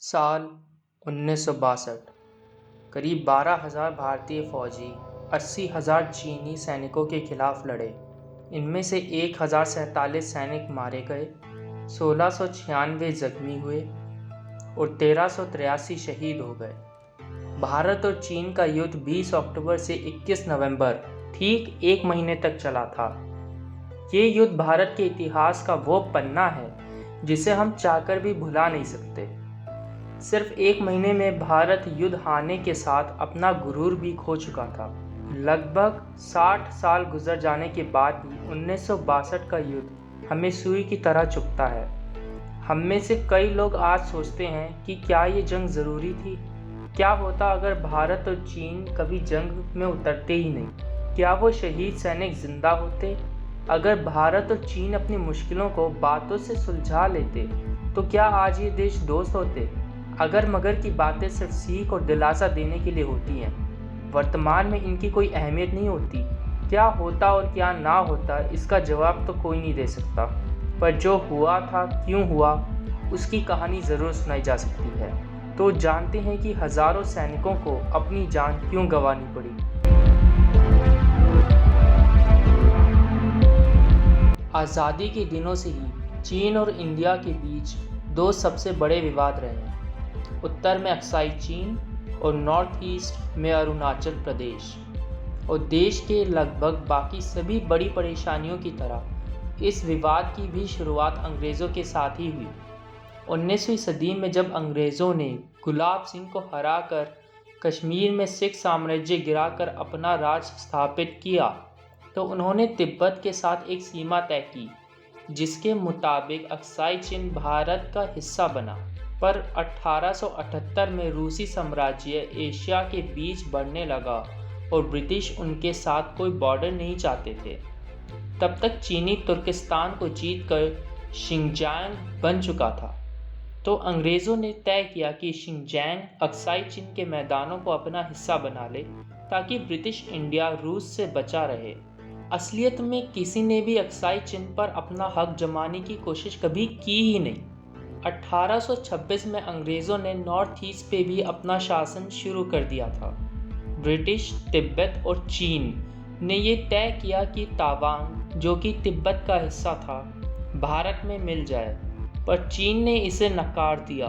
साल 1962। करीब 12,000 भारतीय फौजी 80,000 चीनी सैनिकों के खिलाफ लड़े। इनमें से 1,047 सैनिक मारे गए, 1696 जख्मी हुए और 1383 शहीद हो गए। भारत और चीन का युद्ध 20 अक्टूबर से 21 नवंबर ठीक एक महीने तक चला था। ये युद्ध भारत के इतिहास का वो पन्ना है जिसे हम चाहकर भी भुला नहीं सकते। सिर्फ एक महीने में भारत युद्ध हारने के साथ अपना गुरूर भी खो चुका था। लगभग 60 साल गुजर जाने के बाद भी 1962 का युद्ध हमें सुई की तरह चुभता है। हम में से कई लोग आज सोचते हैं कि क्या ये जंग ज़रूरी थी? क्या होता अगर भारत और चीन कभी जंग में उतरते ही नहीं? क्या वो शहीद सैनिक जिंदा होते? अगर भारत और चीन अपनी मुश्किलों को बातों से सुलझा लेते तो क्या आज ये देश दोस्त होते? अगर मगर की बातें सिर्फ सीख और दिलासा देने के लिए होती हैं, वर्तमान में इनकी कोई अहमियत नहीं होती, क्या होता और क्या ना होता इसका जवाब तो कोई नहीं दे सकता। पर जो हुआ था, क्यों हुआ, उसकी कहानी ज़रूर सुनाई जा सकती है। तो जानते हैं कि हज़ारों सैनिकों को अपनी जान क्यों गंवानी पड़ी। आज़ादी के दिनों से ही चीन और इंडिया के बीच दो सबसे बड़े विवाद रहे हैं। उत्तर में अक्साई चीन और नॉर्थ ईस्ट में अरुणाचल प्रदेश। और देश के लगभग बाकी सभी बड़ी परेशानियों की तरह इस विवाद की भी शुरुआत अंग्रेज़ों के साथ ही हुई। 19वीं सदी में जब अंग्रेज़ों ने गुलाब सिंह को हराकर कश्मीर में सिख साम्राज्य गिराकर अपना राज स्थापित किया, तो उन्होंने तिब्बत के साथ एक सीमा तय की जिसके मुताबिक अक्साई चीन भारत का हिस्सा बना। पर 1878 में रूसी साम्राज्य एशिया के बीच बढ़ने लगा और ब्रिटिश उनके साथ कोई बॉर्डर नहीं चाहते थे। तब तक चीनी तुर्किस्तान को जीतकर शिनजांग बन चुका था। तो अंग्रेज़ों ने तय किया कि शिनजांग अक्साई चीन के मैदानों को अपना हिस्सा बना ले ताकि ब्रिटिश इंडिया रूस से बचा रहे। असलियत में किसी ने भी अक्साई चीन पर अपना हक जमाने की कोशिश कभी की ही नहीं। 1826 में अंग्रेज़ों ने नॉर्थ ईस्ट पे भी अपना शासन शुरू कर दिया था। ब्रिटिश, तिब्बत और चीन ने ये तय किया कि तावांग, जो कि तिब्बत का हिस्सा था, भारत में मिल जाए, पर चीन ने इसे नकार दिया।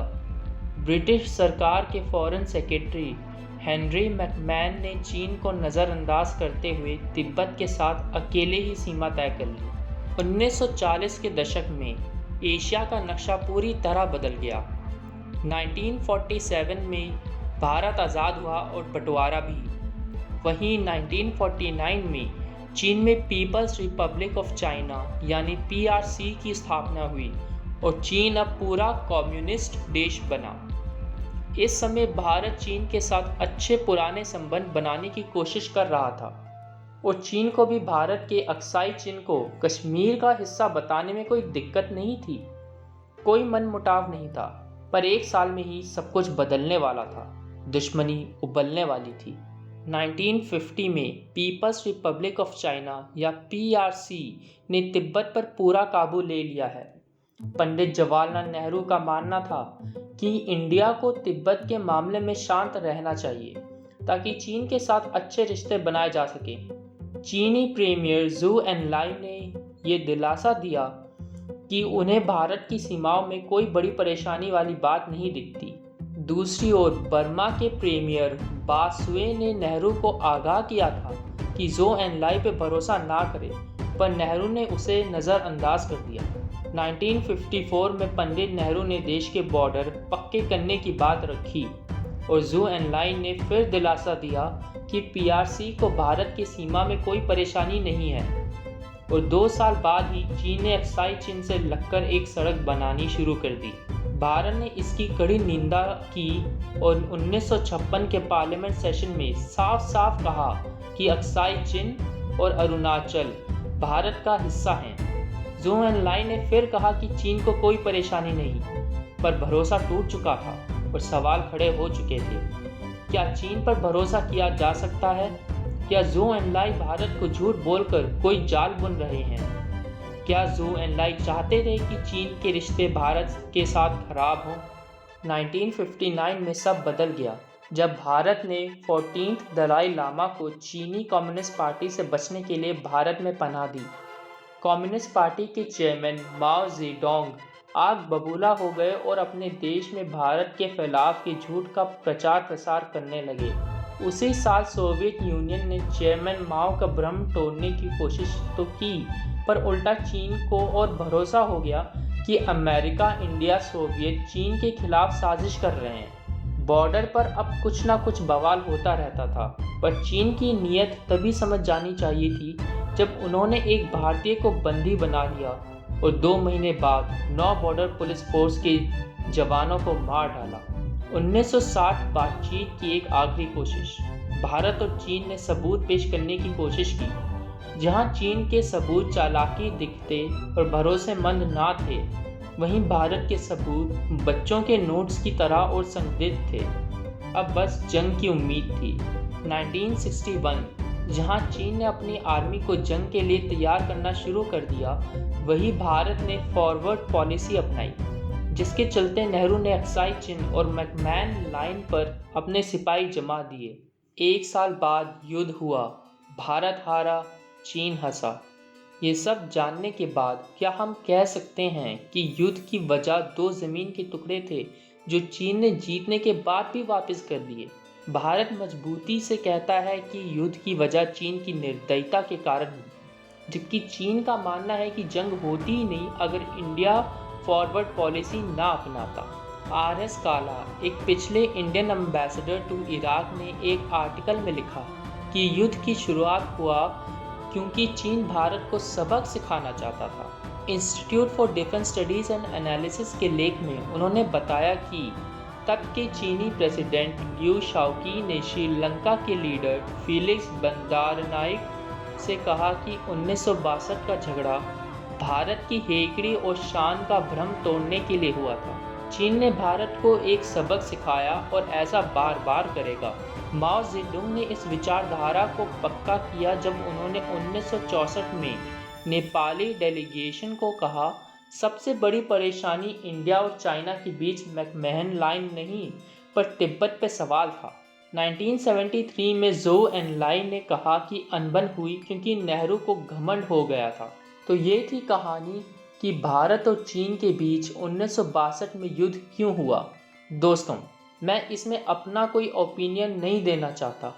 ब्रिटिश सरकार के फॉरेन सेक्रेटरी हेनरी मैकमैन ने चीन को नज़रअंदाज करते हुए तिब्बत के साथ अकेले ही सीमा तय कर ली। 1940 के दशक में एशिया का नक्शा पूरी तरह बदल गया। 1947 में भारत आज़ाद हुआ और बंटवारा भी। वहीं 1949 में चीन में पीपल्स रिपब्लिक ऑफ चाइना यानी PRC की स्थापना हुई और चीन अब पूरा कम्युनिस्ट देश बना। इस समय भारत चीन के साथ अच्छे पुराने संबंध बनाने की कोशिश कर रहा था और चीन को भी भारत के अक्साई चीन को कश्मीर का हिस्सा बताने में कोई दिक्कत नहीं थी। कोई मनमुटाव नहीं था, पर एक साल में ही सब कुछ बदलने वाला था। दुश्मनी उबलने वाली थी। 1950 में पीपल्स रिपब्लिक ऑफ चाइना या PRC ने तिब्बत पर पूरा काबू ले लिया है। पंडित जवाहरलाल नेहरू का मानना था कि इंडिया को तिब्बत के मामले में शांत रहना चाहिए ताकि चीन के साथ अच्छे रिश्ते बनाए जा सकें। चीनी प्रीमियर ज़ू एनलाई ने ये दिलासा दिया कि उन्हें भारत की सीमाओं में कोई बड़ी परेशानी वाली बात नहीं दिखती। दूसरी ओर बर्मा के प्रीमियर बासुए ने नेहरू को आगाह किया था कि ज़ू एनलाई पे भरोसा ना करे, पर नेहरू ने उसे नज़रअंदाज कर दिया। 1954 में पंडित नेहरू ने देश के बॉर्डर पक्के करने की बात रखी और ज़ू एनलाई ने फिर दिलासा दिया कि PRC को भारत की सीमा में कोई परेशानी नहीं है। और 2 साल बाद ही चीन ने अक्साई चीन से लगकर एक सड़क बनानी शुरू कर दी। भारत ने इसकी कड़ी निंदा की और 1956 के पार्लियामेंट सेशन में साफ साफ कहा कि अक्साई चीन और अरुणाचल भारत का हिस्सा हैं। ज़ू एनलाई ने फिर कहा कि चीन को कोई परेशानी नहीं, पर भरोसा टूट चुका था और सवाल खड़े हो चुके थे। क्या चीन पर भरोसा किया जा सकता है? क्या ज़ू एनलाई भारत को झूठ बोलकर कोई जाल बुन रहे हैं? क्या ज़ू एनलाई चाहते थे कि चीन के रिश्ते भारत के साथ खराब हों? 1959 में सब बदल गया जब भारत ने 14th दलाई लामा को चीनी कम्युनिस्ट पार्टी से बचने के लिए भारत में पनाह दी। कम्युनिस्ट पार्टी के चेयरमैन माओ जेडोंग आग बबूला हो गए और अपने देश में भारत के फैलाव के झूठ का प्रचार प्रसार करने लगे। उसी साल सोवियत यूनियन ने चेयरमैन माओ का भ्रम तोड़ने की कोशिश तो की, पर उल्टा चीन को और भरोसा हो गया कि अमेरिका, इंडिया, सोवियत चीन के खिलाफ साजिश कर रहे हैं। बॉर्डर पर अब कुछ ना कुछ बवाल होता रहता था, पर चीन की नीयत तभी समझ जानी चाहिए थी जब उन्होंने एक भारतीय को बंदी बना लिया और 2 महीने बाद 9 बॉर्डर पुलिस फोर्स के जवानों को मार डाला। 1960 बातचीत की एक आखिरी कोशिश। भारत और चीन ने सबूत पेश करने की कोशिश की। जहां चीन के सबूत चालाकी दिखते और भरोसेमंद ना थे, वहीं भारत के सबूत बच्चों के नोट्स की तरह और संदिग्ध थे। अब बस जंग की उम्मीद थी। 1961 जहां चीन ने अपनी आर्मी को जंग के लिए तैयार करना शुरू कर दिया, वहीं भारत ने फॉरवर्ड पॉलिसी अपनाई, जिसके चलते नेहरू ने अक्साई चिन्ह और मैकमैन लाइन पर अपने सिपाही जमा दिए। 1 साल बाद युद्ध हुआ, भारत हारा, चीन हंसा। ये सब जानने के बाद क्या हम कह सकते हैं कि युद्ध की वजह 2 जमीन के टुकड़े थे जो चीन ने जीतने के बाद भी वापस कर दिए? भारत मजबूती से कहता है कि युद्ध की वजह चीन की निर्दयता के कारण हुई, जबकि चीन का मानना है कि जंग होती ही नहीं अगर इंडिया फॉरवर्ड पॉलिसी ना अपनाता। RS काला, एक पिछले इंडियन एम्बेसडर टू इराक ने एक आर्टिकल में लिखा कि युद्ध की शुरुआत हुआ क्योंकि चीन भारत को सबक सिखाना चाहता था। Institute for defence studies and analysis के लेख में उन्होंने बताया कि तब के चीनी प्रेसिडेंट लियू शाओकी ने श्रीलंका के लीडर फेलिक्स बंदारनाइक से कहा कि 1962 का झगड़ा भारत की हेकड़ी और शान का भ्रम तोड़ने के लिए हुआ था। चीन ने भारत को एक सबक सिखाया और ऐसा बार बार करेगा। माओ जेडुंग ने इस विचारधारा को पक्का किया जब उन्होंने 1964 में नेपाली डेलीगेशन को कहा, सबसे बड़ी परेशानी इंडिया और चाइना के बीच मैकमहन लाइन नहीं, पर तिब्बत पे सवाल था। 1973 में ज़ोउ एनलाई ने कहा कि अनबन हुई क्योंकि नेहरू को घमंड हो गया था। तो ये थी कहानी कि भारत और चीन के बीच 1962 में युद्ध क्यों हुआ। दोस्तों, मैं इसमें अपना कोई ओपिनियन नहीं देना चाहता,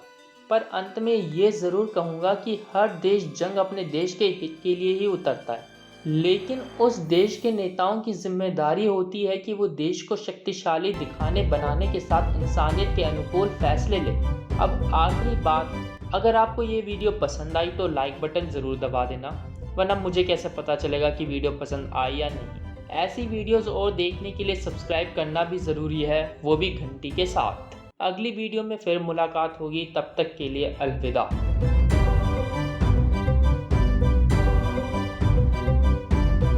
पर अंत में ये ज़रूर कहूँगा कि हर देश जंग अपने देश के हित के लिए ही उतरता है, लेकिन उस देश के नेताओं की जिम्मेदारी होती है कि वो देश को शक्तिशाली दिखाने बनाने के साथ इंसानियत के अनुकूल फैसले ले। अब आखिरी बात, अगर आपको ये वीडियो पसंद आई तो लाइक बटन ज़रूर दबा देना, वरना मुझे कैसे पता चलेगा कि वीडियो पसंद आई या नहीं। ऐसी वीडियोस और देखने के लिए सब्सक्राइब करना भी ज़रूरी है, वो भी घंटी के साथ। अगली वीडियो में फिर मुलाकात होगी, तब तक के लिए अलविदा।